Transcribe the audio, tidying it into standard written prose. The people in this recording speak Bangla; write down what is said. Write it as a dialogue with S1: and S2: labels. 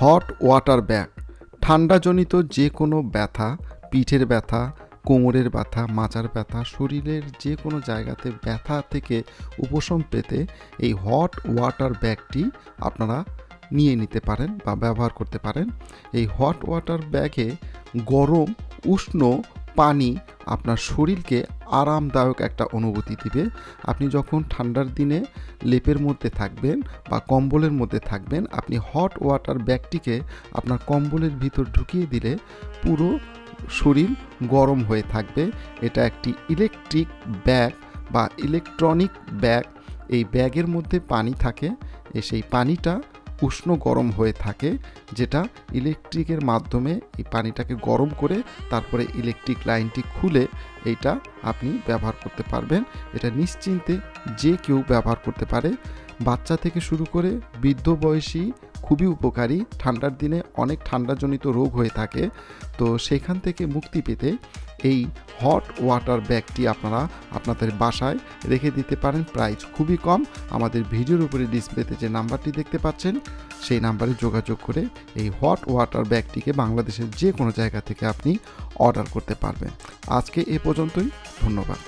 S1: হট ওয়াটার ব্যাগ ঠান্ডাজনিত যে কোনো ব্যথা, পিঠের ব্যথা, কোমরের ব্যথা, মাজার ব্যথা, শরীরের যে কোনো জায়গাতে ব্যথা থেকে উপশম পেতে এই হট ওয়াটার ব্যাগটি আপনারা নিয়ে নিতে পারেন বা ব্যবহার করতে পারেন। এই হট ওয়াটার ব্যাগে গরম উষ্ণ পানি আপনার শরীরকে আরামদায়ক একটা অনুভূতি দিবে। আপনি যখন ঠান্ডার দিনে লেপের মধ্যে থাকবেন বা কম্বলের মধ্যে থাকবেন, আপনি হট ওয়াটার ব্যাগটিকে আপনার কম্বলের ভিতর ঢুকিয়ে দিলে পুরো শরীর গরম হয়ে থাকবে। এটা একটি ইলেকট্রিক ব্যাগ বা ইলেকট্রনিক ব্যাগ। এই ব্যাগের মধ্যে পানি থাকে, সেই পানিটা উষ্ণ গরম হয়ে থাকে, যেটা ইলেকট্রিকের মাধ্যমে এই পানিটাকে গরম করে তারপরে ইলেকট্রিক লাইনটি খুলে এইটা আপনি ব্যবহার করতে পারবেন। এটা নিশ্চিন্তে যে কেউ ব্যবহার করতে পারে, বাচ্চা থেকে শুরু করে বৃদ্ধ বয়সী খুবই উপকারী। ঠান্ডার দিনে অনেক ঠান্ডাজনিত রোগ হয়ে থাকে, তো সেখান থেকে মুক্তি পেতে এই হট ওয়াটার ব্যাগটি আপনারা আপনাদের বাসায় রেখে দিতে পারেন। প্রাইস খুবই কম। আমাদের ভিডিওর উপরে ডিসপ্লেতে যে নাম্বারটি দেখতে পাচ্ছেন সেই নাম্বারে যোগাযোগ করে এই হট ওয়াটার ব্যাগটিকে বাংলাদেশের যে কোনো জায়গা থেকে আপনি অর্ডার করতে পারবেন। আজকে এ পর্যন্তই, ধন্যবাদ।